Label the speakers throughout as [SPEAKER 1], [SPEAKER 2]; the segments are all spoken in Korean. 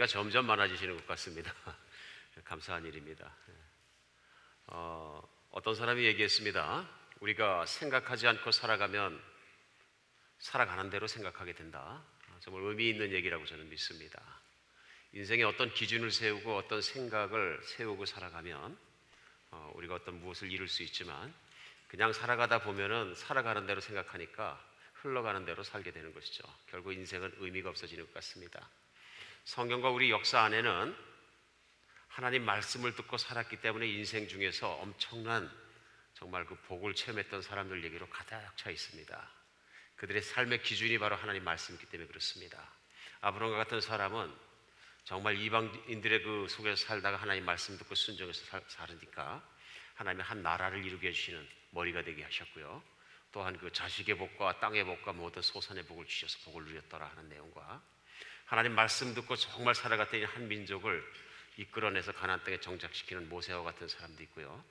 [SPEAKER 1] 나이가 점점 많아지시는 것 같습니다. 감사한 일입니다. 어떤 사람이 얘기했습니다. 우리가 생각하지 않고 살아가면 살아가는 대로 생각하게 된다. 정말 의미 있는 얘기라고 저는 믿습니다. 인생에 어떤 기준을 세우고 어떤 생각을 세우고 살아가면 우리가 어떤 무엇을 이룰 수 있지만, 그냥 살아가다 보면은 살아가는 대로 생각하니까 흘러가는 대로 살게 되는 것이죠. 결국 인생은 의미가 없어지는 것 같습니다. 성경과 우리 역사 안에는 하나님 말씀을 듣고 살았기 때문에 인생 중에서 엄청난 정말 그 복을 체험했던 사람들 얘기로 가득 차 있습니다. 그들의 삶의 기준이 바로 하나님 말씀이기 때문에 그렇습니다. 아브라함과 같은 사람은 정말 이방인들의 그 속에서 살다가 하나님 말씀 듣고 순종해서 살으니까 하나님의 한 나라를 이루게 해주시는 머리가 되게 하셨고요. 또한 그 자식의 복과 땅의 복과 모든 소산의 복을 주셔서 복을 누렸더라 하는 내용과, 하나님 말씀 듣고 정말 살아갔더니 한 민족을 이끌어내서 가나안 땅에 정착시키는 모세와 같은 사람도 있고요.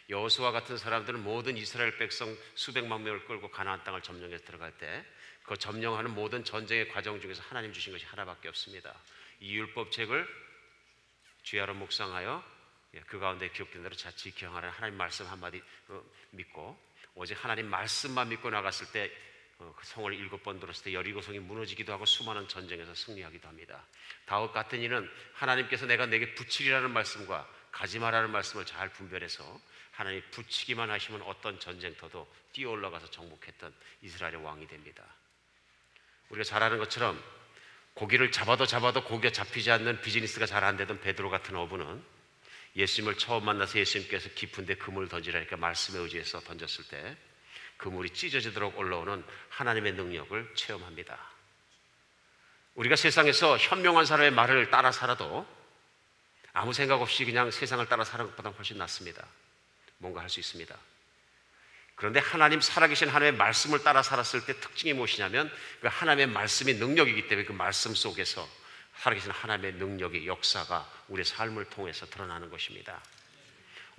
[SPEAKER 1] 여호수아 같은 사람들은 모든 이스라엘 백성 수백만 명을 끌고 가나안 땅을 점령해서 들어갈 때 그 점령하는 모든 전쟁의 과정 중에서 하나님 주신 것이 하나밖에 없습니다. 이 율법책을 주야로 묵상하여 그 가운데 기록된 대로 자칫 기억하라는 하나님 말씀 한마디 믿고, 오직 하나님 말씀만 믿고 나갔을 때 그 성을 7번 들었을 때 여리고성이 무너지기도 하고 수많은 전쟁에서 승리하기도 합니다. 다윗 같은 이는 하나님께서 내가 내게 붙이리라는 말씀과 가지 마라는 말씀을 잘 분별해서 하나님 붙이기만 하시면 어떤 전쟁터도 뛰어 올라가서 정복했던 이스라엘의 왕이 됩니다. 우리가 잘 아는 것처럼 고기를 잡아도 고기가 잡히지 않는, 비즈니스가 잘 안 되던 베드로 같은 어부는 예수님을 처음 만나서 예수님께서 깊은 데 그물을 던지라니까 말씀에 의지해서 던졌을 때 그물이 찢어지도록 올라오는 하나님의 능력을 체험합니다. 우리가 세상에서 현명한 사람의 말을 따라 살아도 아무 생각 없이 그냥 세상을 따라 사는 것보다 훨씬 낫습니다. 뭔가 할 수 있습니다. 그런데 하나님, 살아계신 하나님의 말씀을 따라 살았을 때 특징이 무엇이냐면 그 하나님의 말씀이 능력이기 때문에 그 말씀 속에서 살아계신 하나님의 능력이, 역사가 우리의 삶을 통해서 드러나는 것입니다.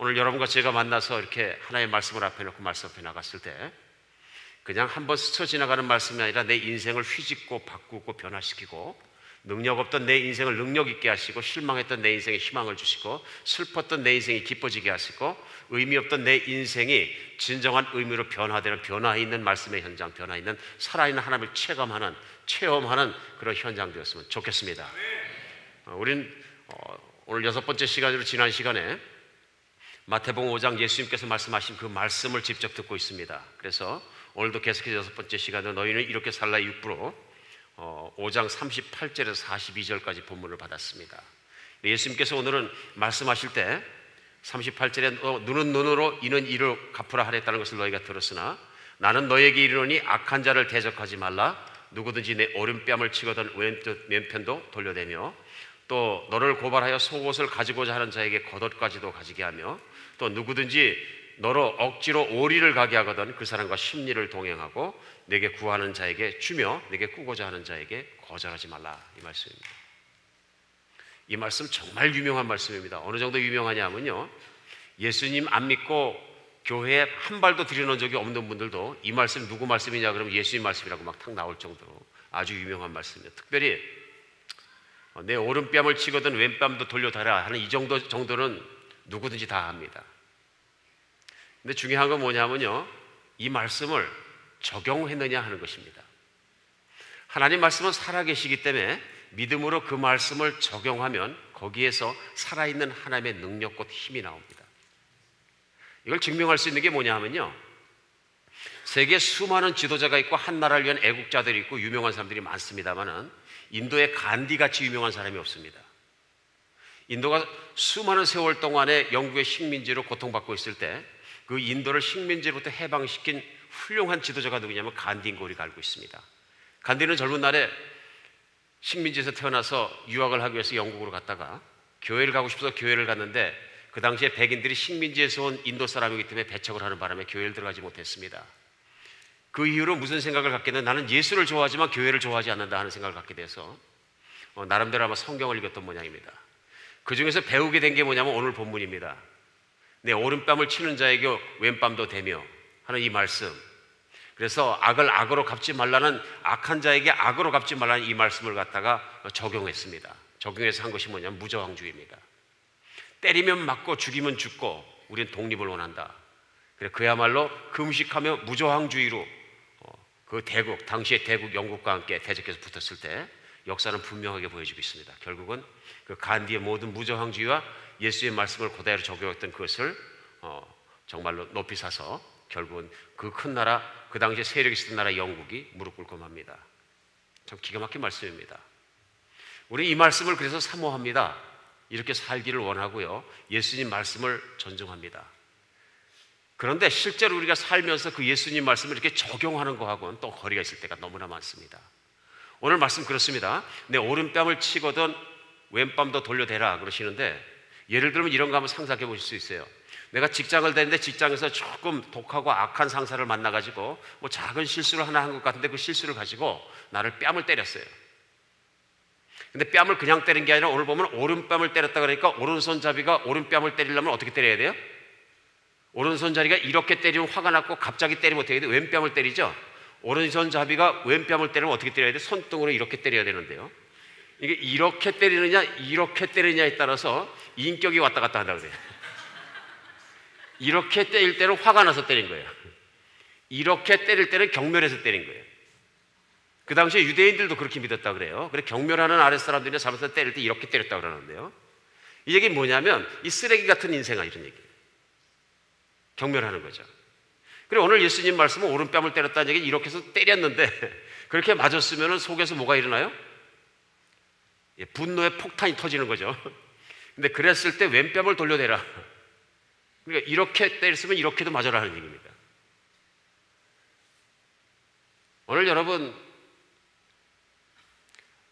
[SPEAKER 1] 오늘 여러분과 제가 만나서 이렇게 하나님의 말씀을 앞에 놓고 말씀 앞에 나갔을 때 그냥 한번 스쳐 지나가는 말씀이 아니라 내 인생을 휘짓고 바꾸고 변화시키고, 능력 없던 내 인생을 능력 있게 하시고, 실망했던 내 인생에 희망을 주시고, 슬펐던 내 인생이 기뻐지게 하시고, 의미 없던 내 인생이 진정한 의미로 변화되는, 변화 있는 말씀의 현장, 변화 있는 살아있는 하나님을 체험하는 그런 현장 되었으면 좋겠습니다. 우린 오늘 6번째 시간으로 지난 시간에 마태복음 5장 예수님께서 말씀하신 그 말씀을 직접 듣고 있습니다. 그래서 오늘도 계속해서 6번째 시간으로 너희는 이렇게 살라 육부로 5장 38절에서 42절까지 본문을 받았습니다. 예수님께서 오늘은 말씀하실 때 38절에 눈은 눈으로 이는 이로 갚으라 하랬다는 것을 너희가 들었으나 나는 너희에게 이르노니 악한 자를 대적하지 말라. 누구든지 내 오른뺨을 치거든 왼편도 돌려대며, 또 너를 고발하여 속옷을 가지고자 하는 자에게 겉옷까지도 가지게 하며, 또 누구든지 너로 억지로 오리를 가게 하거든 그 사람과 심리를 동행하고 내게 구하는 자에게 주며 내게 꾸고자 하는 자에게 거절하지 말라. 이 말씀입니다. 이 말씀 정말 유명한 말씀입니다. 어느 정도 유명하냐면요, 예수님 안 믿고 교회에 한 발도 들여놓은 적이 없는 분들도 이 말씀 누구 말씀이냐 그러면 예수님 말씀이라고 막 탁 나올 정도로 아주 유명한 말씀입니다. 특별히 내 오른뺨을 치거든 왼뺨도 돌려달라 하는 이 정도는 누구든지 다 합니다. 근데 중요한 건 뭐냐면요, 이 말씀을 적용했느냐 하는 것입니다. 하나님 말씀은 살아계시기 때문에 믿음으로 그 말씀을 적용하면 거기에서 살아있는 하나님의 능력 곧 힘이 나옵니다. 이걸 증명할 수 있는 게 뭐냐 하면요, 세계에 수많은 지도자가 있고 한 나라를 위한 애국자들이 있고 유명한 사람들이 많습니다만은 인도에 간디같이 유명한 사람이 없습니다. 인도가 수많은 세월 동안에 영국의 식민지로 고통받고 있을 때 그 인도를 식민지로부터 해방시킨 훌륭한 지도자가 누구냐면 간디인 거 우리가 알고 있습니다. 간디는 젊은 날에 식민지에서 태어나서 유학을 하기 위해서 영국으로 갔다가 교회를 가고 싶어서 교회를 갔는데 그 당시에 백인들이 식민지에서 온 인도 사람이기 때문에 배척을 하는 바람에 교회를 들어가지 못했습니다. 그 이후로 무슨 생각을 갖게 되면 나는 예수를 좋아하지만 교회를 좋아하지 않는다 하는 생각을 갖게 돼서 나름대로 아마 성경을 읽었던 모양입니다. 그 중에서 배우게 된 게 뭐냐면 오늘 본문입니다. 내 오른뺨을 치는 자에게 왼뺨도 대며 하는 이 말씀. 그래서 악을 악으로 갚지 말라는, 악한 자에게 악으로 갚지 말라는 이 말씀을 갖다가 적용했습니다. 적용해서 한 것이 뭐냐면 무저항주의입니다. 때리면 맞고 죽이면 죽고 우리는 독립을 원한다. 그래 그야말로 금식하며 무저항주의로 그 대국, 당시의 대국 영국과 함께 대적해서 붙었을 때 역사는 분명하게 보여주고 있습니다. 결국은 그 간디의 모든 무저항주의와 예수의 말씀을 그대로 적용했던 그것을 정말로 높이 사서 결국은 그 큰 나라, 그 당시에 세력이 있었던 나라 영국이 무릎 꿇고 맙니다. 참 기가 막힌 말씀입니다. 우리 이 말씀을 그래서 사모합니다. 이렇게 살기를 원하고요. 예수님 말씀을 존중합니다. 그런데 실제로 우리가 살면서 그 예수님 말씀을 이렇게 적용하는 거하고는 또 거리가 있을 때가 너무나 많습니다. 오늘 말씀 그렇습니다. 내 오른뺨을 치거든 왼뺨도 돌려대라 그러시는데, 예를 들면 이런 거 한번 상상해 보실 수 있어요. 내가 직장을 다니는데 직장에서 조금 독하고 악한 상사를 만나가지고 뭐 작은 실수를 하나 한 것 같은데 그 실수를 가지고 나를 뺨을 때렸어요. 근데 뺨을 그냥 때린 게 아니라 오늘 보면 오른뺨을 때렸다 그러니까 오른손잡이가 오른뺨을 때리려면 어떻게 때려야 돼요? 오른손잡이가 이렇게 때리면 화가 났고 갑자기 때리면 어떻게 해야 돼요? 왼뺨을 때리죠? 오른손잡이가 왼뺨을 때리면 어떻게 때려야 돼요? 손등으로 이렇게 때려야 되는데요. 이게 이렇게 때리느냐 이렇게 때리느냐에 따라서 인격이 왔다 갔다 한다고 그래요. 이렇게 때릴 때는 화가 나서 때린 거예요. 이렇게 때릴 때는 경멸해서 때린 거예요. 그 당시에 유대인들도 그렇게 믿었다고 그래요. 그래 경멸하는 아랫사람들이나 잘못해서 때릴 때 이렇게 때렸다고 그러는데요. 이 얘기는 뭐냐면 이 쓰레기 같은 인생아 이런 얘기예요. 경멸하는 거죠. 그래 오늘 예수님 말씀은 오른뺨을 때렸다는 얘기는 이렇게 해서 때렸는데 그렇게 맞았으면 속에서 뭐가 일어나요? 분노의 폭탄이 터지는 거죠. 근데 그랬을 때 왼뺨을 돌려대라. 그러니까 이렇게 때렸으면 이렇게도 맞아라 하는 얘기입니다. 오늘 여러분,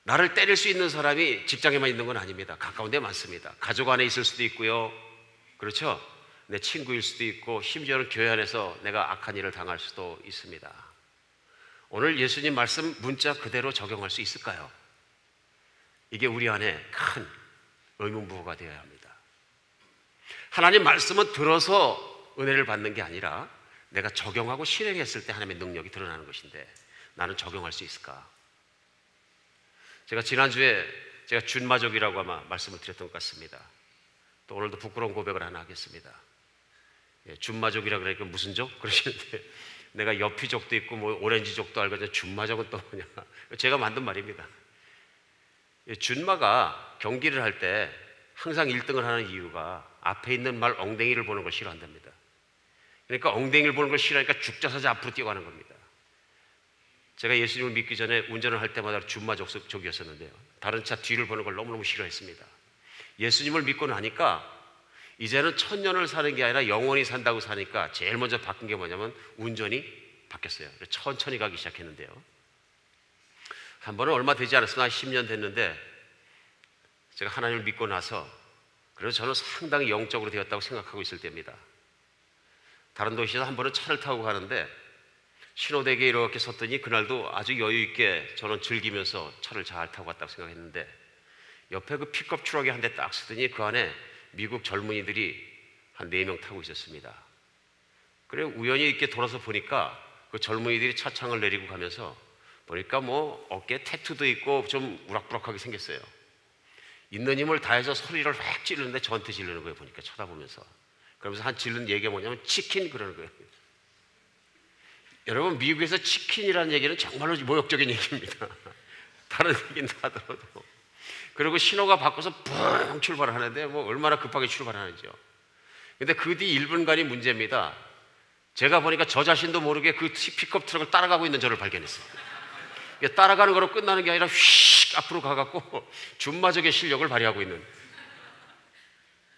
[SPEAKER 1] 나를 때릴 수 있는 사람이 직장에만 있는 건 아닙니다. 가까운 데 많습니다. 가족 안에 있을 수도 있고요. 그렇죠? 내 친구일 수도 있고 심지어는 교회 안에서 내가 악한 일을 당할 수도 있습니다. 오늘 예수님 말씀 문자 그대로 적용할 수 있을까요? 이게 우리 안에 큰 의문부호가 되어야 합니다. 하나님 말씀은 들어서 은혜를 받는 게 아니라 내가 적용하고 실행했을 때 하나님의 능력이 드러나는 것인데 나는 적용할 수 있을까? 제가 지난주에 제가 준마족이라고 아마 말씀을 드렸던 것 같습니다. 또 오늘도 부끄러운 고백을 하나 하겠습니다. 준마족이라 그러니까 무슨 족? 그러시는데 내가 여피족도 있고 뭐 오렌지족도 알고 준마족은 또 뭐냐? 제가 만든 말입니다. 준마가 경기를 할 때 항상 1등을 하는 이유가 앞에 있는 말 엉덩이를 보는 걸 싫어한답니다. 그러니까 엉덩이를 보는 걸 싫어하니까 죽자사자 앞으로 뛰어가는 겁니다. 제가 예수님을 믿기 전에 운전을 할 때마다 준마족이었었는데요. 다른 차 뒤를 보는 걸 너무너무 싫어했습니다. 예수님을 믿고 나니까 이제는 천년을 사는 게 아니라 영원히 산다고 사니까 제일 먼저 바뀐 게 뭐냐면 운전이 바뀌었어요. 천천히 가기 시작했는데요. 한 번은 얼마 되지 않았으나 10년 됐는데 제가 하나님을 믿고 나서 그래서 저는 상당히 영적으로 되었다고 생각하고 있을 때입니다. 다른 도시에서 한 번은 차를 타고 가는데 신호대기에 이렇게 섰더니 그날도 아주 여유 있게 저는 즐기면서 차를 잘 타고 갔다고 생각했는데 옆에 그 픽업 트럭이 한 대 딱 서더니 그 안에 미국 젊은이들이 한 4명 타고 있었습니다. 그래 우연히 이렇게 돌아서 보니까 그 젊은이들이 차창을 내리고 가면서 보니까 뭐 어깨에 태투도 있고 좀 우락부락하게 생겼어요. 있는 힘을 다해서 소리를 획 찌르는데 저한테 지르는 거예요. 보니까 쳐다보면서. 그러면서 한 지르는 얘기가 뭐냐면 치킨 그러는 거예요. 여러분 미국에서 치킨이라는 얘기는 정말로 모욕적인 얘기입니다. 다른 얘기는 하더라도. 그리고 신호가 바꿔서 붕 출발하는데 뭐 얼마나 급하게 출발하는지요. 근데 그 뒤 1분간이 문제입니다. 제가 보니까 저 자신도 모르게 그 픽업 트럭을 따라가고 있는 저를 발견했어요. 따라가는 거로 끝나는 게 아니라 휙 앞으로 가갖고 준마적의 실력을 발휘하고 있는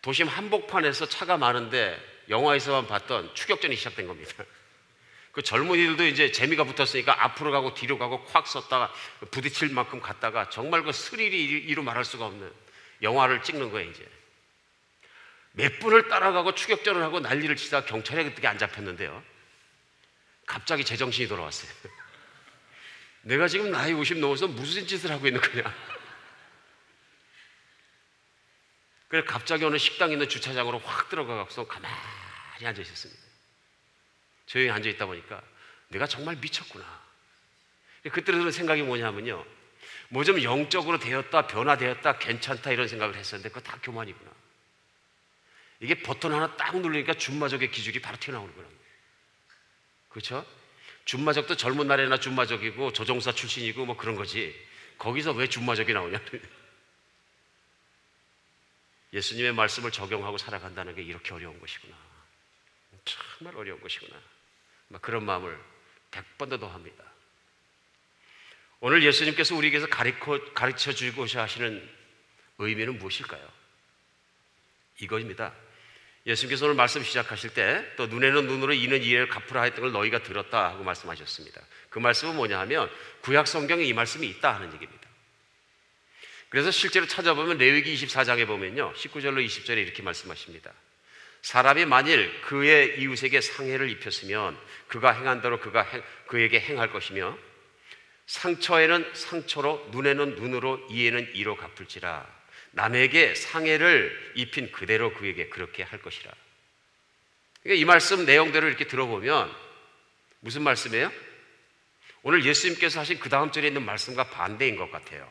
[SPEAKER 1] 도심 한복판에서 차가 많은데 영화에서만 봤던 추격전이 시작된 겁니다. 그 젊은이들도 이제 재미가 붙었으니까 앞으로 가고 뒤로 가고 콱 섰다가 부딪힐 만큼 갔다가 정말 그 스릴이 이루 말할 수가 없는 영화를 찍는 거예요. 이제 몇 분을 따라가고 추격전을 하고 난리를 치다가 경찰에 그때 안 잡혔는데요. 갑자기 제정신이 돌아왔어요. 내가 지금 나이 50 넘어서 무슨 짓을 하고 있는 거냐. 그래서 갑자기 어느 식당 있는 주차장으로 확 들어가서 가만히 앉아 있었습니다. 조용히 앉아 있다 보니까 내가 정말 미쳤구나. 그때 드는 생각이 뭐냐면요. 뭐 좀 영적으로 되었다, 변화되었다, 괜찮다 이런 생각을 했었는데 그거 다 교만이구나. 이게 버튼 하나 딱 누르니까 준마적의 기질이 바로 튀어나오는 거라고. 그렇죠? 준마적도 젊은 날에나 준마적이고 조종사 출신이고 뭐 그런 거지. 거기서 왜 준마적이 나오냐? 예수님의 말씀을 적용하고 살아간다는 게 이렇게 어려운 것이구나. 정말 어려운 것이구나. 그런 마음을 100번도 더 합니다. 오늘 예수님께서 우리에게서 가르쳐 주고자 하시는 의미는 무엇일까요? 이거입니다. 예수님께서 오늘 말씀 시작하실 때 또 눈에는 눈으로 이는 이를 갚으라 했던 걸 너희가 들었다 하고 말씀하셨습니다. 그 말씀은 뭐냐 하면 구약 성경에 이 말씀이 있다 하는 얘기입니다. 그래서 실제로 찾아보면 레위기 24장에 보면요 19절로 20절에 이렇게 말씀하십니다. 사람이 만일 그의 이웃에게 상해를 입혔으면 그가 행한 대로 그에게 행할 것이며 상처에는 상처로 눈에는 눈으로 이에는 이로 갚을지라 남에게 상해를 입힌 그대로 그에게 그렇게 할 것이라. 그러니까 이 말씀 내용대로 이렇게 들어보면 무슨 말씀이에요? 오늘 예수님께서 하신 그 다음 절에 있는 말씀과 반대인 것 같아요.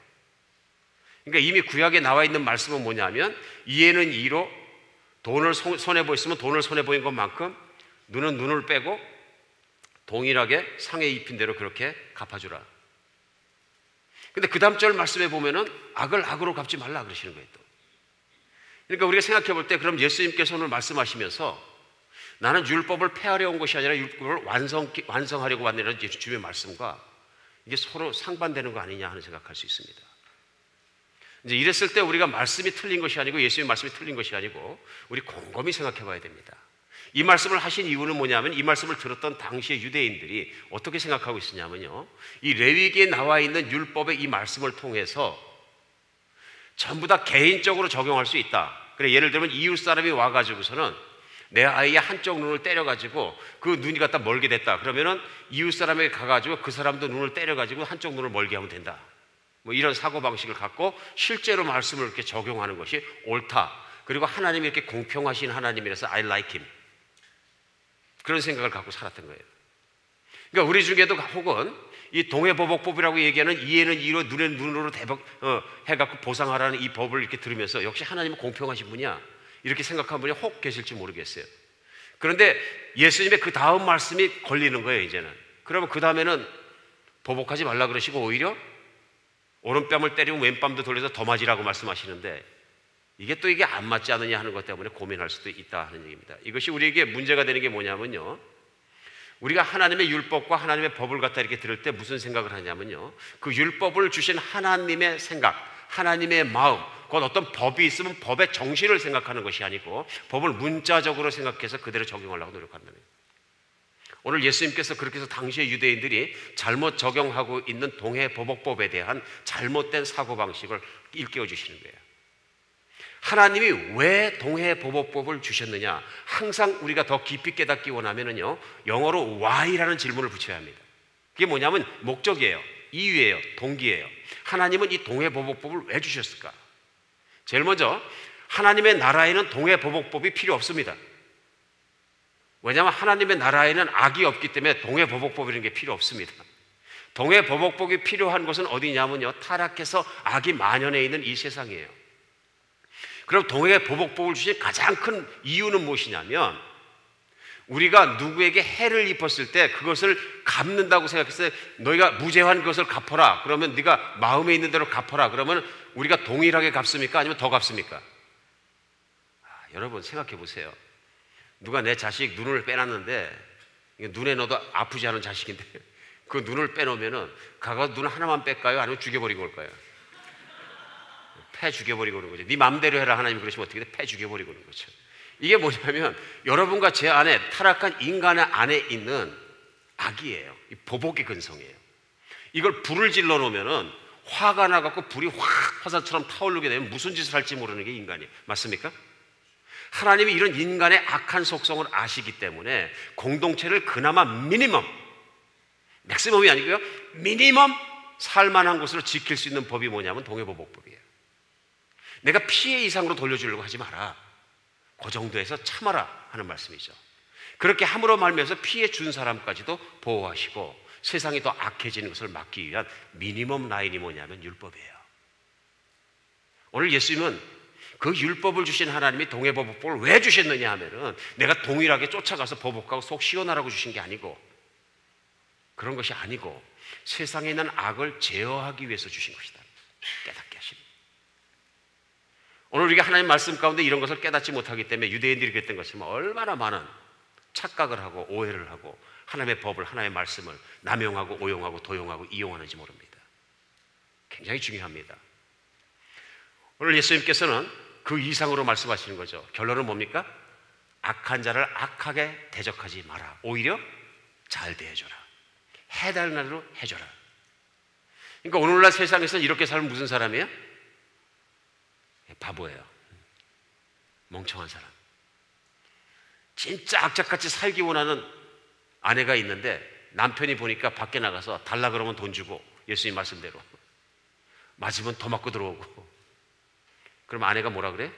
[SPEAKER 1] 그러니까 이미 구약에 나와 있는 말씀은 뭐냐면 이에는 이로 돈을 손해보였으면 돈을 손해보인 것만큼 눈은 눈을 빼고 동일하게 상해 입힌 대로 그렇게 갚아주라. 근데 그 다음 절 말씀에 보면은 악을 악으로 갚지 말라 그러시는 거예요 또. 그러니까 우리가 생각해 볼 때 그럼 예수님께서 오늘 말씀하시면서 나는 율법을 폐하려 온 것이 아니라 율법을 완성하려고 왔다는 주님의 말씀과 이게 서로 상반되는 거 아니냐 하는 생각할 수 있습니다. 이제 이랬을 때 우리가 말씀이 틀린 것이 아니고 예수님의 말씀이 틀린 것이 아니고 우리 곰곰이 생각해 봐야 됩니다. 이 말씀을 하신 이유는 뭐냐면 이 말씀을 들었던 당시의 유대인들이 어떻게 생각하고 있었냐면요 이 레위기에 나와 있는 율법의 이 말씀을 통해서 전부 다 개인적으로 적용할 수 있다. 그래 예를 들면 이웃 사람이 와가지고서는 내 아이의 한쪽 눈을 때려가지고 그 눈이 갖다 멀게 됐다. 그러면은 이웃 사람에게 가가지고 그 사람도 눈을 때려가지고 한쪽 눈을 멀게 하면 된다. 뭐 이런 사고방식을 갖고 실제로 말씀을 이렇게 적용하는 것이 옳다. 그리고 하나님이 이렇게 공평하신 하나님이라서 I like him. 그런 생각을 갖고 살았던 거예요. 그러니까 우리 중에도 혹은 이 동해보복법이라고 얘기하는 이에는 이로 눈에는 눈으로 해갖고 보상하라는 이 법을 이렇게 들으면서 역시 하나님은 공평하신 분이야. 이렇게 생각하는 분이 혹 계실지 모르겠어요. 그런데 예수님의 그 다음 말씀이 걸리는 거예요, 이제는. 그러면 그 다음에는 보복하지 말라 그러시고 오히려 오른뺨을 때리면 왼뺨도 돌려서 더 맞으라고 말씀하시는데 이게 또 이게 안 맞지 않느냐 하는 것 때문에 고민할 수도 있다 하는 얘기입니다. 이것이 우리에게 문제가 되는 게 뭐냐면요. 우리가 하나님의 율법과 하나님의 법을 갖다 이렇게 들을 때 무슨 생각을 하냐면요. 그 율법을 주신 하나님의 생각, 하나님의 마음, 곧 어떤 법이 있으면 법의 정신을 생각하는 것이 아니고 법을 문자적으로 생각해서 그대로 적용하려고 노력한다는 거예요. 오늘 예수님께서 그렇게 해서 당시의 유대인들이 잘못 적용하고 있는 동해보복법에 대한 잘못된 사고방식을 일깨워 주시는 거예요. 하나님이 왜 동해보복법을 주셨느냐? 항상 우리가 더 깊이 깨닫기 원하면은요, 영어로 why라는 질문을 붙여야 합니다. 그게 뭐냐면 목적이에요, 이유예요, 동기예요. 하나님은 이 동해보복법을 왜 주셨을까? 제일 먼저 하나님의 나라에는 동해보복법이 필요 없습니다. 왜냐하면 하나님의 나라에는 악이 없기 때문에 동해보복법이라는 게 필요 없습니다. 동해보복법이 필요한 곳은 어디냐면요, 타락해서 악이 만연해 있는 이 세상이에요. 그럼 동해보복법을 주신 가장 큰 이유는 무엇이냐면 우리가 누구에게 해를 입었을 때 그것을 갚는다고 생각했을 때 너희가 무죄한 것을 갚아라. 그러면 네가 마음에 있는 대로 갚아라. 그러면 우리가 동일하게 갚습니까? 아니면 더 갚습니까? 여러분 생각해 보세요. 누가 내 자식 눈을 빼놨는데 눈에 넣어도 아프지 않은 자식인데 그 눈을 빼놓으면은 가가 눈 하나만 뺄까요? 아니면 죽여버린 걸까요? 패 죽여버리고 그러는 거죠. 네 마음대로 해라 하나님이 그러시면 어떻게 돼? 패 죽여버리고 그러는 거죠. 이게 뭐냐면 여러분과 제 안에 타락한 인간의 안에 있는 악이에요. 이 보복의 근성이에요. 이걸 불을 질러 놓으면은 화가 나갖고 불이 확 화산처럼 타오르게 되면 무슨 짓을 할지 모르는 게 인간이에요. 맞습니까? 하나님이 이런 인간의 악한 속성을 아시기 때문에 공동체를 그나마 미니멈, 맥시멈이 아니고요, 미니멈 살만한 곳으로 지킬 수 있는 법이 뭐냐면 동해보복법이에요. 내가 피해 이상으로 돌려주려고 하지 마라. 그 정도에서 참아라 하는 말씀이죠. 그렇게 함으로 말미암아서 피해 준 사람까지도 보호하시고 세상이 더 악해지는 것을 막기 위한 미니멈 라인이 뭐냐면 율법이에요. 오늘 예수님은 그 율법을 주신 하나님이 동해보복법을 왜 주셨느냐 하면은 내가 동일하게 쫓아가서 보복하고 속 시원하라고 주신 게 아니고, 그런 것이 아니고 세상에 있는 악을 제어하기 위해서 주신 것이다. 깨닫게 하십니다. 오늘 우리가 하나님 말씀 가운데 이런 것을 깨닫지 못하기 때문에 유대인들이 그랬던 것처럼 얼마나 많은 착각을 하고 오해를 하고 하나님의 법을, 하나님의 말씀을 남용하고 오용하고 도용하고 이용하는지 모릅니다. 굉장히 중요합니다. 오늘 예수님께서는 그 이상으로 말씀하시는 거죠. 결론은 뭡니까? 악한 자를 악하게 대적하지 마라. 오히려 잘 대해줘라. 해달라는 대로 해줘라. 그러니까 오늘날 세상에서는 이렇게 살면 무슨 사람이에요? 바보예요. 멍청한 사람. 진짜 악착같이 살기 원하는 아내가 있는데 남편이 보니까 밖에 나가서 달라 그러면 돈 주고 예수님 말씀대로 맞으면 더 맞고 들어오고, 그럼 아내가 뭐라 그래?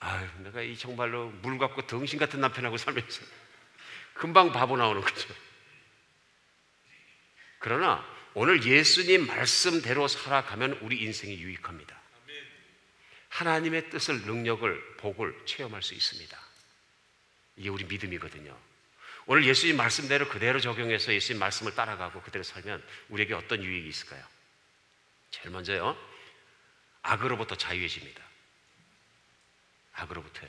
[SPEAKER 1] 아유, 내가 이 정말로 물 같고 덩신 같은 남편하고 살면서 금방 바보 나오는 거죠. 그러나 오늘 예수님 말씀대로 살아가면 우리 인생이 유익합니다. 하나님의 뜻을, 능력을, 복을 체험할 수 있습니다. 이게 우리 믿음이거든요. 오늘 예수님 말씀대로 그대로 적용해서 예수님 말씀을 따라가고 그대로 살면 우리에게 어떤 유익이 있을까요? 제일 먼저요, 악으로부터 자유해집니다. 악으로부터요.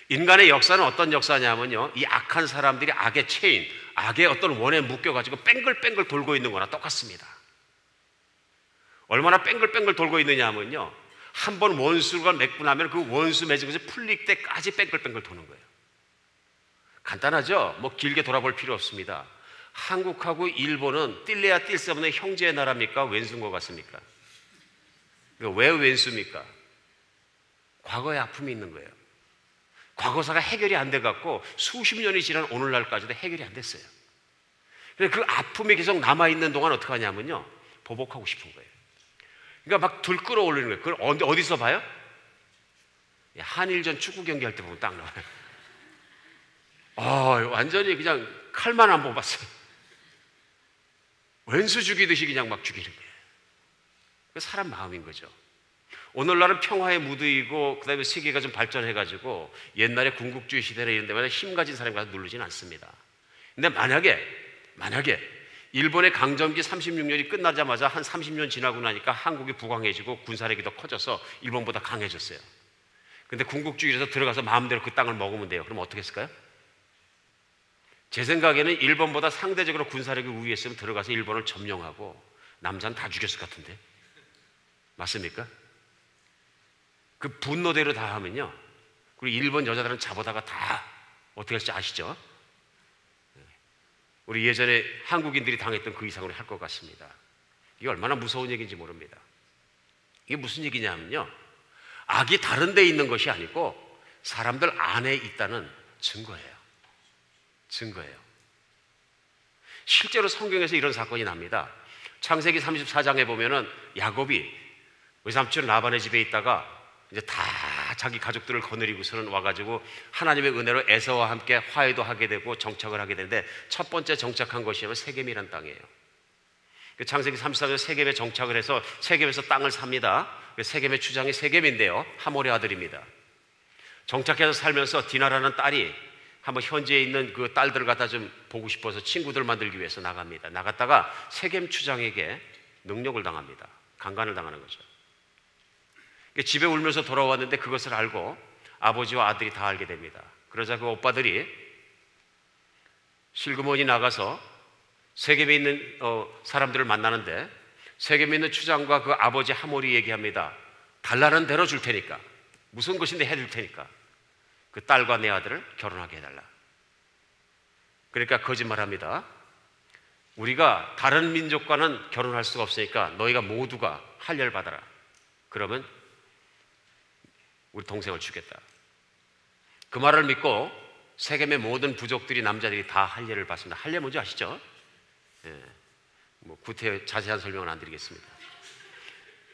[SPEAKER 1] 인간의 역사는 어떤 역사냐면요, 이 악한 사람들이 악의 체인, 악의 어떤 원에 묶여가지고 뺑글뺑글 돌고 있는 거나 똑같습니다. 얼마나 뺑글뺑글 돌고 있느냐 하면요, 한 번 원수가 맺고 나면 그 원수 맺은 것이 풀릴 때까지 뺑글뺑글 도는 거예요. 간단하죠? 뭐 길게 돌아볼 필요 없습니다. 한국하고 일본은 뛸래야 뛸 수 없는 형제의 나라입니까? 왼수인 것 같습니까? 왜 왼수입니까? 과거에 아픔이 있는 거예요. 과거사가 해결이 안 돼갖고 수십 년이 지난 오늘날까지도 해결이 안 됐어요. 그래서 그 아픔이 계속 남아있는 동안 어떻게 하냐면요, 보복하고 싶은 거예요. 그러니까 막 들 끌어올리는 거예요. 그걸 어디서 봐요? 한일전 축구 경기할 때 보면 딱 나와요. 완전히 그냥 칼만 안 뽑았어요. 왼수 죽이듯이 그냥 막 죽이는 거예요. 사람 마음인 거죠. 오늘날은 평화의 무드이고 그 다음에 세계가 좀 발전해가지고 옛날에 군국주의 시대나 이런 데마다 힘 가진 사람이 가서 누르지는 않습니다. 근데 만약에 일본의 강점기 36년이 끝나자마자 한 30년 지나고 나니까 한국이 부강해지고 군사력이 더 커져서 일본보다 강해졌어요. 근데 군국주의에서 들어가서 마음대로 그 땅을 먹으면 돼요. 그럼 어떻게 했을까요? 제 생각에는 일본보다 상대적으로 군사력이 우위했으면 들어가서 일본을 점령하고 남자는 다 죽였을 것 같은데, 맞습니까? 그 분노대로 다 하면요, 그리고 일본 여자들은 잡아다가 다 어떻게 할지 아시죠? 우리 예전에 한국인들이 당했던 그 이상으로 할 것 같습니다. 이게 얼마나 무서운 얘기인지 모릅니다. 이게 무슨 얘기냐면요, 악이 다른 데 있는 것이 아니고 사람들 안에 있다는 증거예요. 실제로 성경에서 이런 사건이 납니다. 창세기 34장에 보면은 야곱이 외삼촌 라반의 집에 있다가 이제 다 자기 가족들을 거느리고서는 와가지고 하나님의 은혜로 에서와 함께 화해도 하게 되고 정착을 하게 되는데, 첫 번째 정착한 것이 세겜이란 땅이에요. 창세기 34장 세겜에 정착을 해서 세겜에서 땅을 삽니다. 세겜의 추장이 세겜인데요, 하몰의 아들입니다. 정착해서 살면서 디나라는 딸이 한번 현지에 있는 그 딸들을 갖다 좀 보고 싶어서 친구들 만들기 위해서 나갑니다. 나갔다가 세겜 추장에게 능욕을 당합니다. 강간을 당하는 거죠. 집에 울면서 돌아왔는데 그것을 알고 아버지와 아들이 다 알게 됩니다. 그러자 그 오빠들이 실그머니 나가서 세겜에 있는 사람들을 만나는데, 세겜에 있는 추장과 그 아버지 하몰이 얘기합니다. 달라는 대로 줄 테니까, 무슨 것인데 해줄 테니까 그 딸과 내 아들을 결혼하게 해달라. 그러니까 거짓말합니다. 우리가 다른 민족과는 결혼할 수가 없으니까 너희가 모두가 할례를 받아라. 그러면 우리 동생을 주겠다. 그 말을 믿고 세겜의 모든 부족들이, 남자들이 다 할례를 받습니다. 할례 뭔지 아시죠? 뭐 구태 자세한 설명은 안 드리겠습니다.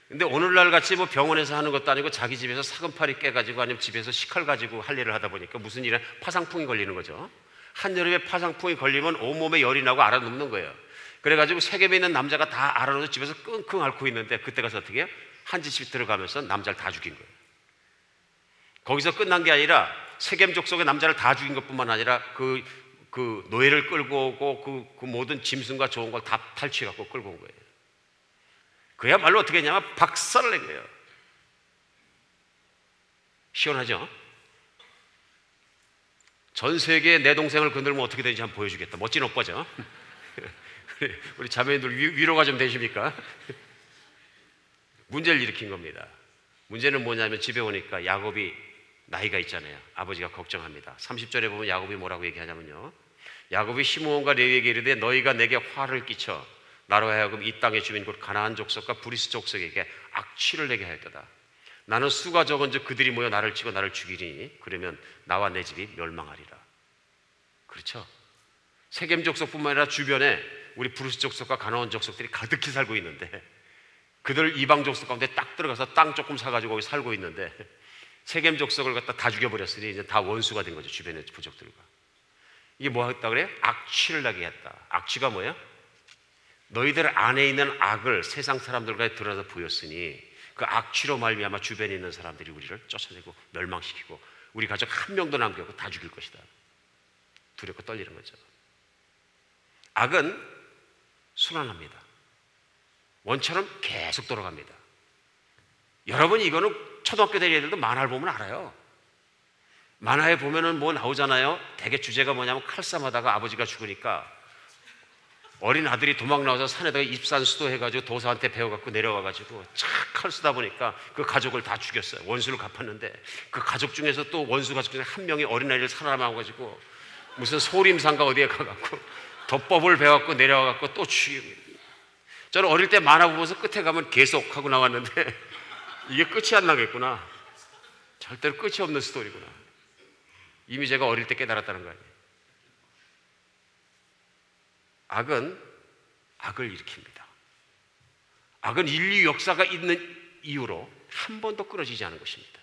[SPEAKER 1] 근데 오늘날 같이 뭐 병원에서 하는 것도 아니고 자기 집에서 사금팔이 깨가지고 아니면 집에서 식칼 가지고 할례를 하다 보니까 무슨 일에 파상풍이 걸리는 거죠. 한여름에 파상풍이 걸리면 온몸에 열이 나고 앓아 눕는 거예요. 그래가지고 세겜에 있는 남자가 다 앓아서 집에서 끙끙 앓고 있는데 그때 가서 어떻게 해요? 한 집씩 들어가면서 남자를 다 죽인 거예요. 거기서 끝난 게 아니라 세겜 족속의 남자를 다 죽인 것뿐만 아니라 그 노예를 끌고 오고 그 모든 짐승과 좋은 걸 다 탈취해갖고 끌고 온 거예요. 그야말로 어떻게 했냐면 박살을 낸 거예요. 시원하죠? 전 세계에 내 동생을 건들면 어떻게 되는지 한번 보여주겠다. 멋진 오빠죠? 우리 자매님들 위로가 좀 되십니까? 문제를 일으킨 겁니다. 문제는 뭐냐면 집에 오니까 야곱이 나이가 있잖아요. 아버지가 걱정합니다. 30절에 보면 야곱이 뭐라고 얘기하냐면요, 야곱이 시므온과 레위에게 이르되 너희가 내게 화를 끼쳐 나로 하여금 이 땅의 주민 곧 가나안 족속과 브리스 족속에게 악취를 내게 하였도다. 나는 수가 적은즉 그들이 모여 나를 치고 나를 죽이리니 그러면 나와 내 집이 멸망하리라. 그렇죠? 세겜 족속뿐만 아니라 주변에 우리 브리스 족속과 가나안 족속들이 가득히 살고 있는데, 그들 이방 족속 가운데 딱 들어가서 땅 조금 사가지고 거기 살고 있는데 세겜 족속을 갖다 다 죽여버렸으니 이제 다 원수가 된 거죠. 주변의 부족들과. 이게 뭐 했다 그래요? 악취를 나게 했다. 악취가 뭐예요? 너희들 안에 있는 악을 세상 사람들과 드러나서 보였으니 그 악취로 말미암아 주변에 있는 사람들이 우리를 쫓아내고 멸망시키고 우리 가족 한 명도 남겨고 다 죽일 것이다. 두렵고 떨리는 거죠. 악은 순환합니다. 원처럼 계속 돌아갑니다. 여러분, 이거는 초등학교 다니는 애들도 만화를 보면 알아요. 만화에 보면은 뭐 나오잖아요. 대개 주제가 뭐냐면 칼싸움하다가 아버지가 죽으니까 어린 아들이 도망 나와서 산에다가 입산수도 해가지고 도사한테 배워갖고 내려와가지고 착 칼 쓰다 보니까 그 가족을 다 죽였어요. 원수를 갚았는데 그 가족 중에서 또 원수 가족 중에 한 명이 어린아이를 살아남아가지고 무슨 소림산가 어디에 가갖고 덮법을 배워갖고 내려와갖고 또 죽이고. 저는 어릴 때 만화 보면서 끝에 가면 계속 하고 나왔는데 이게 끝이 안 나겠구나. 절대로 끝이 없는 스토리구나. 이미 제가 어릴 때 깨달았다는 거 아니에요. 악은 악을 일으킵니다. 악은 인류 역사가 있는 이유로 한 번도 끊어지지 않은 것입니다.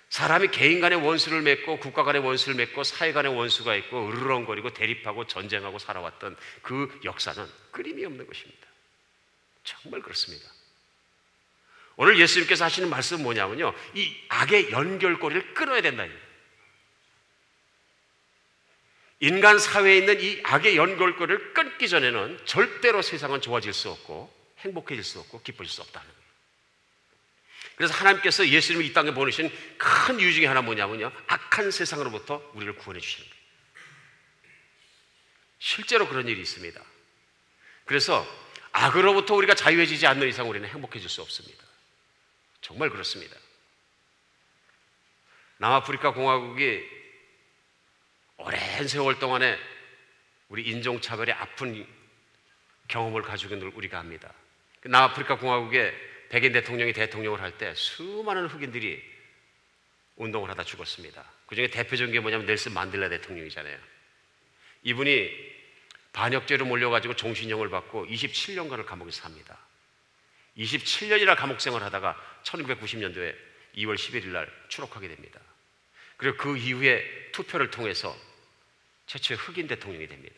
[SPEAKER 1] 사람이 개인 간의 원수를 맺고 국가 간의 원수를 맺고 사회 간의 원수가 있고 으르렁거리고 대립하고 전쟁하고 살아왔던 그 역사는 끊임이 없는 것입니다. 정말 그렇습니다. 오늘 예수님께서 하시는 말씀은 뭐냐면요, 이 악의 연결고리를 끊어야 된다. 인간 사회에 있는 이 악의 연결고리를 끊기 전에는 절대로 세상은 좋아질 수 없고 행복해질 수 없고 기뻐질 수 없다는 거예요. 그래서 하나님께서 예수님을 이 땅에 보내신 큰 이유 중에 하나 뭐냐면요, 악한 세상으로부터 우리를 구원해 주시는 거예요. 실제로 그런 일이 있습니다. 그래서 악으로부터 우리가 자유해지지 않는 이상 우리는 행복해질 수 없습니다. 정말 그렇습니다. 남아프리카 공화국이 오랜 세월 동안에 우리 인종차별의 아픈 경험을 가지고 있는 걸 우리가 압니다. 남아프리카 공화국의 백인 대통령이 대통령을 할 때 수많은 흑인들이 운동을 하다 죽었습니다. 그중에 대표적인 게 뭐냐면 넬슨 만델라 대통령이잖아요. 이분이 반역죄로 몰려가지고 종신형을 받고 27년간을 감옥에서 삽니다. 27년이나 감옥 생활하다가 1990년도에 2월 11일 날 추록하게 됩니다. 그리고 그 이후에 투표를 통해서 최초의 흑인 대통령이 됩니다.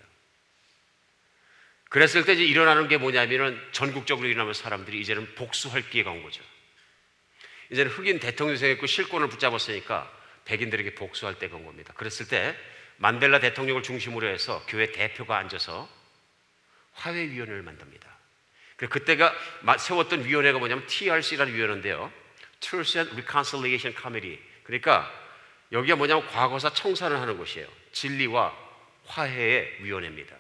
[SPEAKER 1] 그랬을 때 이제 일어나는 게 뭐냐면은 전국적으로 일어나면서 사람들이 이제는 복수할 기회가 온 거죠. 이제는 흑인 대통령이 생겼고 실권을 붙잡았으니까 백인들에게 복수할 때가 온 겁니다. 그랬을 때 만델라 대통령을 중심으로 해서 교회 대표가 앉아서 화해위원회를 만듭니다. 그때가 세웠던 위원회가 뭐냐면 TRC라는 위원회인데요, Truth and Reconciliation Committee. 그러니까 여기가 뭐냐면 과거사 청산을 하는 곳이에요. 진리와 화해의 위원회입니다.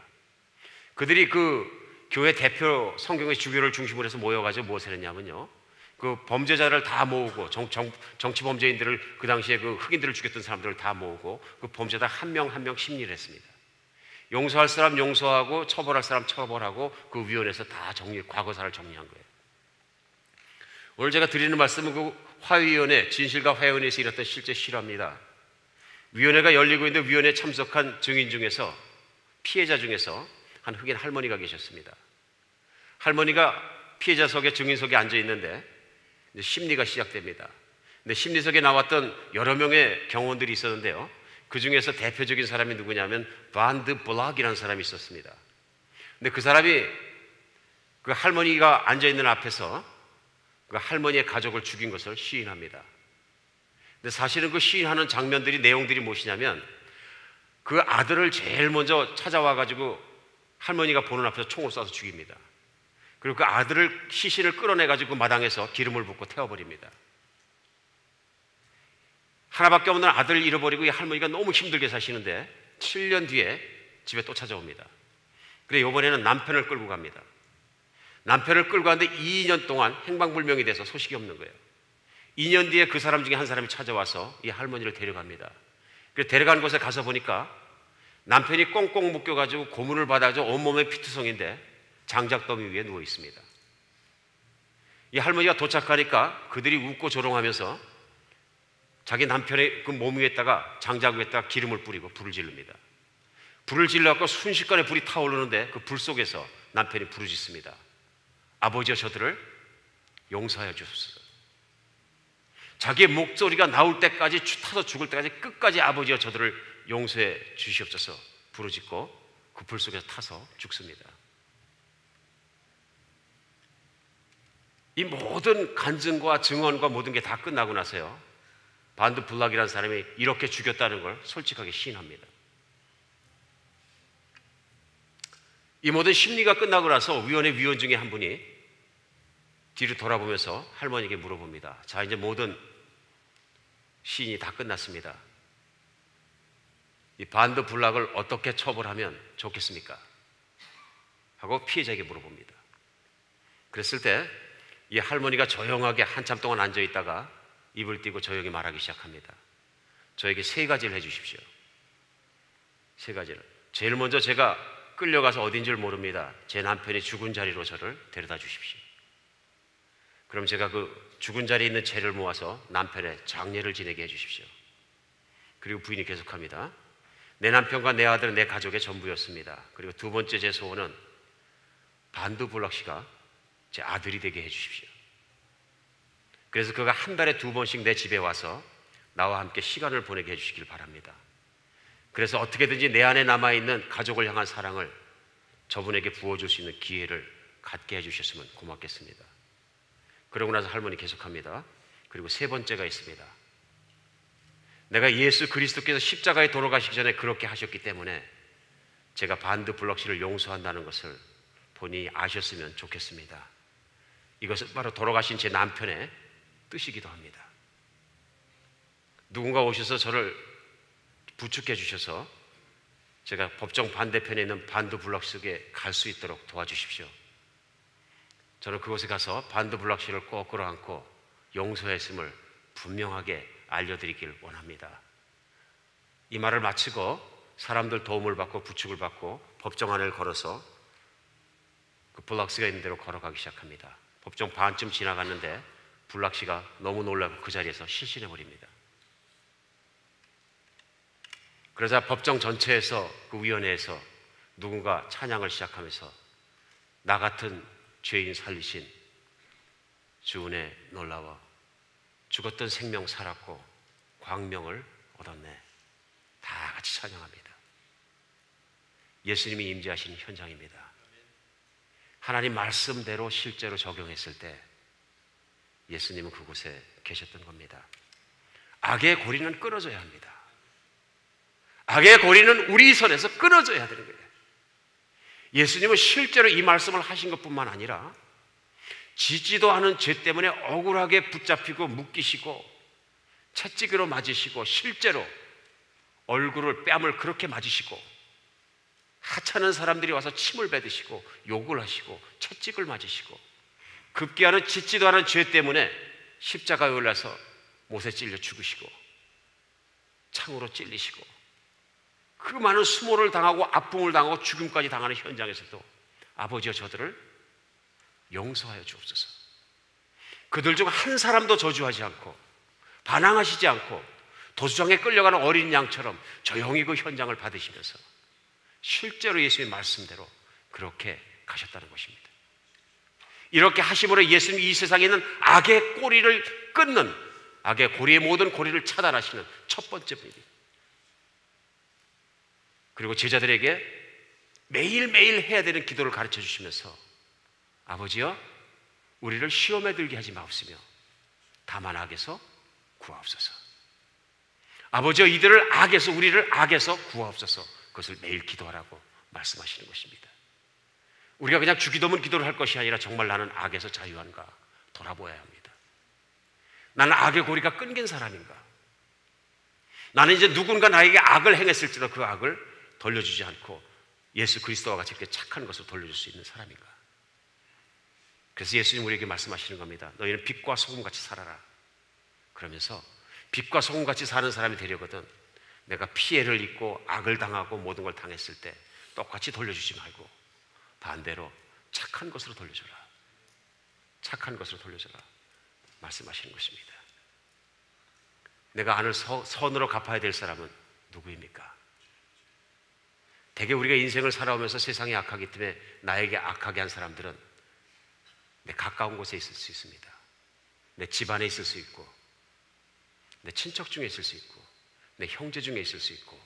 [SPEAKER 1] 그들이 그 교회 대표 성경의 주교를 중심으로 해서 모여가지고 무엇을 했냐면요, 그 범죄자를 다 모으고 정치 범죄인들을 그 당시에 그 흑인들을 죽였던 사람들을 다 모으고 그 범죄자 한 명 한 명 심리를 했습니다. 용서할 사람 용서하고 처벌할 사람 처벌하고 그 위원회에서 다 과거사를 정리한 거예요. 오늘 제가 드리는 말씀은 그 화해위원회, 진실과 화해위원회에서 일었던 실제 실화입니다. 위원회가 열리고 있는데 위원회에 참석한 증인 중에서, 피해자 중에서 한 흑인 할머니가 계셨습니다. 할머니가 피해자석에 증인석에 앉아 있는데 이제 심리가 시작됩니다. 근데 심리석에 나왔던 여러 명의 경호원들이 있었는데요, 그 중에서 대표적인 사람이 누구냐면 반드 블락이라는 사람이 있었습니다. 근데 그 사람이 그 할머니가 앉아있는 앞에서 그 할머니의 가족을 죽인 것을 시인합니다. 근데 사실은 그 시인하는 장면들이, 내용들이 무엇이냐면 그 아들을 제일 먼저 찾아와가지고 할머니가 보는 앞에서 총을 쏴서 죽입니다. 그리고 그 아들을, 시신을 끌어내가지고 마당에서 기름을 붓고 태워버립니다. 하나밖에 없는 아들을 잃어버리고 이 할머니가 너무 힘들게 사시는데 7년 뒤에 집에 또 찾아옵니다. 그래 이번에는 남편을 끌고 갑니다. 남편을 끌고 가는데 2년 동안 행방불명이 돼서 소식이 없는 거예요. 2년 뒤에 그 사람 중에 한 사람이 찾아와서 이 할머니를 데려갑니다. 그래서 데려간 곳에 가서 보니까 남편이 꽁꽁 묶여가지고 고문을 받아서 온몸에 피투성인데 장작더미 위에 누워 있습니다. 이 할머니가 도착하니까 그들이 웃고 조롱하면서 자기 남편의 그 몸 위에다가, 장작 위에다가 기름을 뿌리고 불을 지릅니다. 불을 질러갖고 순식간에 불이 타오르는데 그 불 속에서 남편이 부르짖습니다. 아버지여, 저들을 용서하여 주옵소서. 자기의 목소리가 나올 때까지, 타서 죽을 때까지 끝까지 아버지여, 저들을 용서해 주시옵소서 부르짖고 그 불 속에서 타서 죽습니다. 이 모든 간증과 증언과 모든 게 다 끝나고 나서요, 반드 블락이라는 사람이 이렇게 죽였다는 걸 솔직하게 시인합니다. 이 모든 심리가 끝나고 나서 위원회 위원 중에 한 분이 뒤로 돌아보면서 할머니에게 물어봅니다. 자, 이제 모든 시인이 다 끝났습니다. 이 반드 블락을 어떻게 처벌하면 좋겠습니까? 하고 피해자에게 물어봅니다. 그랬을 때 이 할머니가 조용하게 한참 동안 앉아 있다가 입을 띄고 조용히 말하기 시작합니다. 저에게 3가지를 해주십시오. 3가지를. 제일 먼저 제가 끌려가서 어딘지를 모릅니다. 제 남편이 죽은 자리로 저를 데려다 주십시오. 그럼 제가 그 죽은 자리에 있는 재를 모아서 남편의 장례를 지내게 해주십시오. 그리고 부인이 계속합니다. 내 남편과 내 아들은 내 가족의 전부였습니다. 그리고 두 번째 제 소원은 반드 블락 씨가 제 아들이 되게 해주십시오. 그래서 그가 한 달에 2번씩 내 집에 와서 나와 함께 시간을 보내게 해주시길 바랍니다. 그래서 어떻게든지 내 안에 남아있는 가족을 향한 사랑을 저분에게 부어줄 수 있는 기회를 갖게 해주셨으면 고맙겠습니다. 그러고 나서 할머니 계속합니다. 그리고 3번째가 있습니다. 내가 예수 그리스도께서 십자가에 돌아가시기 전에 그렇게 하셨기 때문에 제가 반드 블락 씨를 용서한다는 것을 본인이 아셨으면 좋겠습니다. 이것은 바로 돌아가신 제 남편의 뜻이기도 합니다. 누군가 오셔서 저를 부축해 주셔서 제가 법정 반대편에 있는 반드 블락 속에 갈 수 있도록 도와주십시오. 저는 그곳에 가서 반드 블락 씨를 꼭 끌어안고 용서했음을 분명하게 알려드리길 원합니다. 이 말을 마치고 사람들 도움을 받고 부축을 받고 법정 안을 걸어서 그 블락 씨가 있는 대로 걸어가기 시작합니다. 법정 반쯤 지나갔는데 블락 씨가 너무 놀라고 그 자리에서 실신해 버립니다. 그러자 법정 전체에서, 그 위원회에서 누군가 찬양을 시작하면서 나 같은 죄인 살리신 주 은혜 놀라워 죽었던 생명 살았고 광명을 얻었네. 다 같이 찬양합니다. 예수님이 임재하시는 현장입니다. 하나님 말씀대로 실제로 적용했을 때 예수님은 그곳에 계셨던 겁니다. 악의 고리는 끊어져야 합니다. 악의 고리는 우리 손에서 끊어져야 되는 거예요. 예수님은 실제로 이 말씀을 하신 것뿐만 아니라 짓지도 않은 죄 때문에 억울하게 붙잡히고 묶이시고 채찍으로 맞으시고 실제로 얼굴을, 뺨을 그렇게 맞으시고 하찮은 사람들이 와서 침을 뱉으시고 욕을 하시고 채찍을 맞으시고 급기야는 짓지도 않은 죄 때문에 십자가에 올라서 못에 찔려 죽으시고 창으로 찔리시고 그 많은 수모를 당하고 아픔을 당하고 죽음까지 당하는 현장에서도 아버지여 저들을 용서하여 주옵소서. 그들 중 한 사람도 저주하지 않고 반항하시지 않고 도수장에 끌려가는 어린 양처럼 조용히 그 현장을 받으시면서 실제로 예수님의 말씀대로 그렇게 가셨다는 것입니다. 이렇게 하심으로 예수님이 이 세상에 있는 악의 꼬리를 끊는, 악의 고리의 모든 고리를 차단하시는 첫 번째 분입니다. 그리고 제자들에게 매일매일 해야 되는 기도를 가르쳐 주시면서 아버지여 우리를 시험에 들게 하지 마옵시며 다만 악에서 구하옵소서. 아버지여 이들을 악에서 우리를 악에서 구하옵소서. 그것을 매일 기도하라고 말씀하시는 것입니다. 우리가 그냥 주기도문 기도를 할 것이 아니라 정말 나는 악에서 자유한가 돌아보아야 합니다. 나는 악의 고리가 끊긴 사람인가? 나는 이제 누군가 나에게 악을 행했을지라도 그 악을 돌려주지 않고 예수 그리스도와 같이 이렇게 착한 것을 돌려줄 수 있는 사람인가? 그래서 예수님 우리에게 말씀하시는 겁니다. 너희는 빛과 소금같이 살아라. 그러면서 빛과 소금같이 사는 사람이 되려거든 내가 피해를 입고 악을 당하고 모든 걸 당했을 때 똑같이 돌려주지 말고 반대로 착한 것으로 돌려줘라. 착한 것으로 돌려줘라 말씀하시는 것입니다. 내가 안을 선으로 갚아야 될 사람은 누구입니까? 대개 우리가 인생을 살아오면서 세상이 악하기 때문에 나에게 악하게 한 사람들은 내 가까운 곳에 있을 수 있습니다. 내 집안에 있을 수 있고 내 친척 중에 있을 수 있고 내 형제 중에 있을 수 있고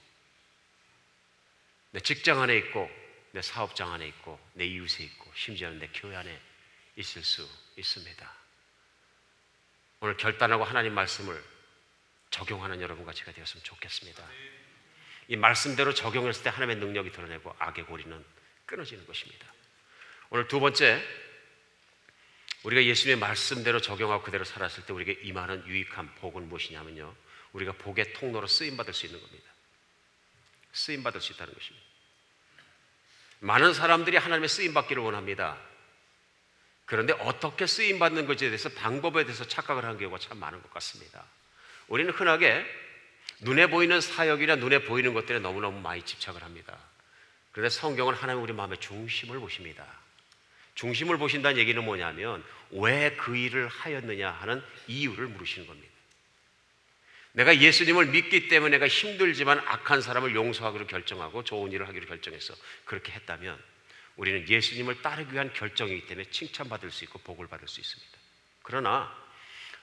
[SPEAKER 1] 내 직장 안에 있고 내 사업장 안에 있고 내 이웃에 있고 심지어는 내 교회 안에 있을 수 있습니다. 오늘 결단하고 하나님 말씀을 적용하는 여러분과 제가 되었으면 좋겠습니다. 이 말씀대로 적용했을 때 하나님의 능력이 드러내고 악의 고리는 끊어지는 것입니다. 오늘 두 번째, 우리가 예수님의 말씀대로 적용하고 그대로 살았을 때 우리에게 임하는 유익한 복은 무엇이냐면요, 우리가 복의 통로로 쓰임받을 수 있는 겁니다. 쓰임받을 수 있다는 것입니다. 많은 사람들이 하나님의 쓰임받기를 원합니다. 그런데 어떻게 쓰임받는 것에 대해서 방법에 대해서 착각을 하는 경우가 참 많은 것 같습니다. 우리는 흔하게 눈에 보이는 사역이나 눈에 보이는 것들에 너무너무 많이 집착을 합니다. 그런데 성경은 하나님 우리 마음의 중심을 보십니다. 중심을 보신다는 얘기는 뭐냐면 왜 그 일을 하였느냐 하는 이유를 물으시는 겁니다. 내가 예수님을 믿기 때문에 내가 힘들지만 악한 사람을 용서하기로 결정하고 좋은 일을 하기로 결정해서 그렇게 했다면 우리는 예수님을 따르기 위한 결정이기 때문에 칭찬받을 수 있고 복을 받을 수 있습니다. 그러나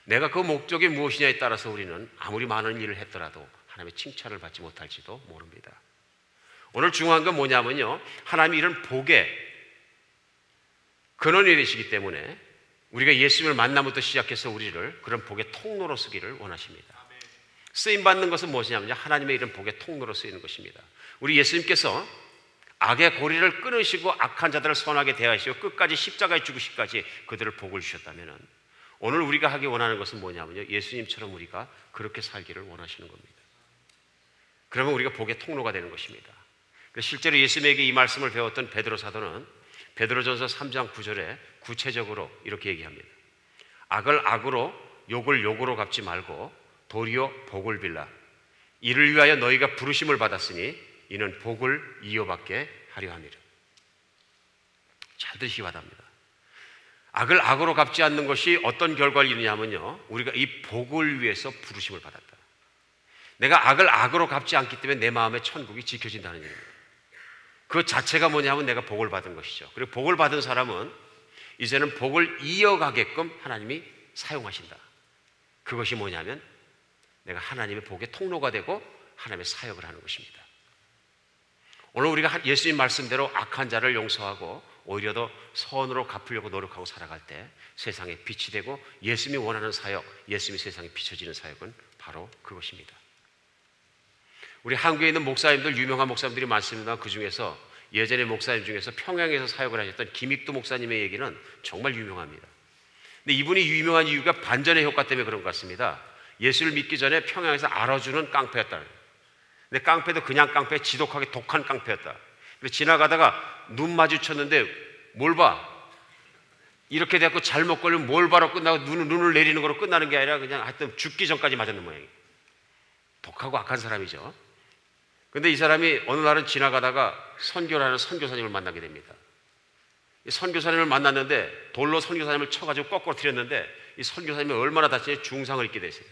[SPEAKER 1] 내가 그 목적이 무엇이냐에 따라서 우리는 아무리 많은 일을 했더라도 하나님의 칭찬을 받지 못할지도 모릅니다. 오늘 중요한 건 뭐냐면요, 하나님이 이런 복의 근원이 되시기 때문에 우리가 예수님을 만남부터 시작해서 우리를 그런 복의 통로로 쓰기를 원하십니다. 쓰임받는 것은 무엇이냐면요, 하나님의 이런 복의 통로로 쓰이는 것입니다. 우리 예수님께서 악의 고리를 끊으시고 악한 자들을 선하게 대하시고 끝까지 십자가에 죽으시기까지 그들을 복을 주셨다면 오늘 우리가 하기 원하는 것은 뭐냐면요, 예수님처럼 우리가 그렇게 살기를 원하시는 겁니다. 그러면 우리가 복의 통로가 되는 것입니다. 실제로 예수님에게 이 말씀을 배웠던 베드로 사도는 베드로전서 3장 9절에 구체적으로 이렇게 얘기합니다. 악을 악으로 욕을 욕으로 갚지 말고 도리어 복을 빌라. 이를 위하여 너희가 부르심을 받았으니 이는 복을 이어받게 하려 함이라. 잘 들으시기 바랍니다. 악을 악으로 갚지 않는 것이 어떤 결과를 이루냐면요, 우리가 이 복을 위해서 부르심을 받았다. 내가 악을 악으로 갚지 않기 때문에 내 마음의 천국이 지켜진다는 얘기입니다. 그 자체가 뭐냐면 내가 복을 받은 것이죠. 그리고 복을 받은 사람은 이제는 복을 이어가게끔 하나님이 사용하신다. 그것이 뭐냐면 내가 하나님의 복의 통로가 되고 하나님의 사역을 하는 것입니다. 오늘 우리가 예수님 말씀대로 악한 자를 용서하고 오히려 더 선으로 갚으려고 노력하고 살아갈 때 세상에 빛이 되고 예수님이 원하는 사역, 예수님이 세상에 비춰지는 사역은 바로 그것입니다. 우리 한국에 있는 목사님들, 유명한 목사님들이 많습니다. 그 중에서 예전의 목사님 중에서 평양에서 사역을 하셨던 김익두 목사님의 얘기는 정말 유명합니다. 근데 이분이 유명한 이유가 반전의 효과 때문에 그런 것 같습니다. 예수를 믿기 전에 평양에서 알아주는 깡패였다. 근데 깡패도 그냥 깡패, 지독하게 독한 깡패였다. 그래서 지나가다가 눈 마주쳤는데 뭘 봐? 이렇게 돼갖고 잘못 걸리면 뭘 봐로 끝나고 눈을 내리는 거로 끝나는 게 아니라 그냥 하여튼 죽기 전까지 맞았는 모양이에요. 독하고 악한 사람이죠. 근데 이 사람이 어느 날은 지나가다가 선교를 하는 선교사님을 만나게 됩니다. 이 선교사님을 만났는데 돌로 선교사님을 쳐가지고 거꾸로 틀렸는데 이 선교사님이 얼마나 다치니 중상을 입게 되세요.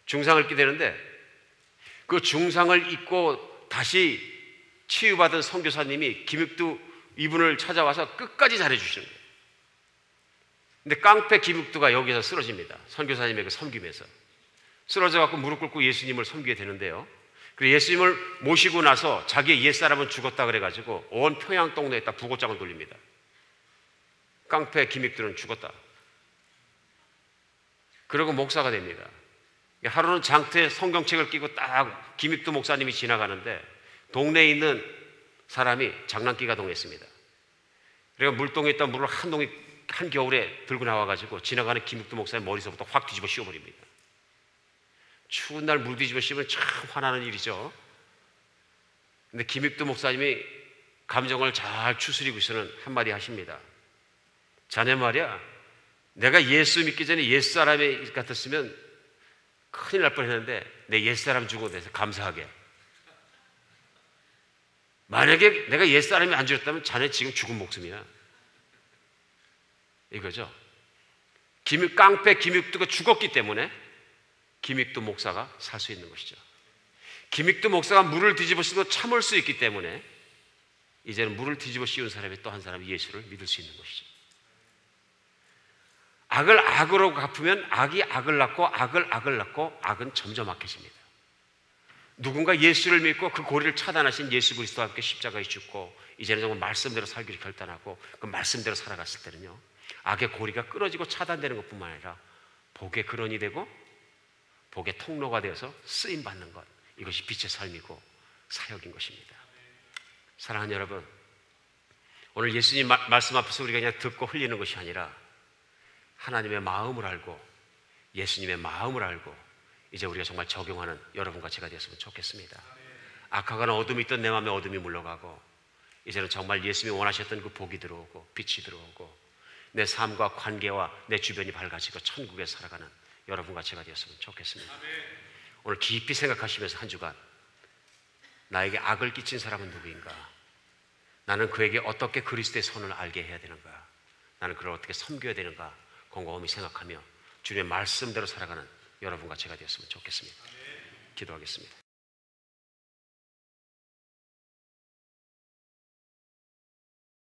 [SPEAKER 1] 중상을 입게 되는데 그 중상을 입고 다시 치유받은 선교사님이 김익두 이분을 찾아와서 끝까지 잘해주시는 거예요. 근데 깡패 김익두가 여기서 쓰러집니다. 선교사님에게 섬김해서 쓰러져갖고 무릎 꿇고 예수님을 섬기게 되는데요, 그리고 예수님을 모시고 나서 자기의 옛사람은 죽었다 그래가지고 온 평양 동네에다 부고장을 돌립니다. 깡패 기믹들은 죽었다. 그리고 목사가 됩니다. 하루는 장터에 성경책을 끼고 딱 김익두 목사님이 지나가는데 동네에 있는 사람이 장난기가 동했습니다. 그래서 물동에 있던 물을 한겨울에 들고 나와가지고 지나가는 김익두 목사님 머리서부터 확 뒤집어 씌워버립니다. 추운 날 물 뒤집어 씌우면 참 화나는 일이죠. 근데 김익두 목사님이 감정을 잘 추스리고 있어는 한마디 하십니다. 자네 말이야, 내가 예수 믿기 전에 옛사람이 같았으면 큰일 날 뻔했는데 내 옛사람 죽은 것에 대해서 감사하게. 만약에 내가 옛사람이 안 죽었다면 자네 지금 죽은 목숨이야. 이거죠. 깡패 김익두가 죽었기 때문에 김익두 목사가 살 수 있는 것이죠. 김익두 목사가 물을 뒤집어 씌워도 참을 수 있기 때문에 이제는 물을 뒤집어 씌운 사람이 또 한 사람이 예수를 믿을 수 있는 것이죠. 악을 악으로 갚으면 악이 악을 낳고 악을 악을 낳고 악은 점점 악해집니다. 누군가 예수를 믿고 그 고리를 차단하신 예수 그리스도와 함께 십자가에 죽고 이제는 정말 말씀대로 살기를 결단하고 그 말씀대로 살아갔을 때는요, 악의 고리가 끊어지고 차단되는 것뿐만 아니라 복의 근원이 되고 복의 통로가 되어서 쓰임받는 것, 이것이 빛의 삶이고 사역인 것입니다. 사랑하는 여러분, 오늘 예수님 말씀 앞에서 우리가 그냥 듣고 흘리는 것이 아니라 하나님의 마음을 알고 예수님의 마음을 알고 이제 우리가 정말 적용하는 여러분과 제가 되었으면 좋겠습니다. 악하거나 어둠이 있던 내 마음에 어둠이 물러가고 이제는 정말 예수님이 원하셨던 그 복이 들어오고 빛이 들어오고 내 삶과 관계와 내 주변이 밝아지고 천국에 살아가는 여러분과 제가 되었으면 좋겠습니다. 오늘 깊이 생각하시면서 한 주간 나에게 악을 끼친 사람은 누구인가? 나는 그에게 어떻게 그리스도의 선을 알게 해야 되는가? 나는 그를 어떻게 섬겨야 되는가? 곰곰이 생각하며 주님의 말씀대로 살아가는 여러분과 제가 되었으면 좋겠습니다. 기도하겠습니다.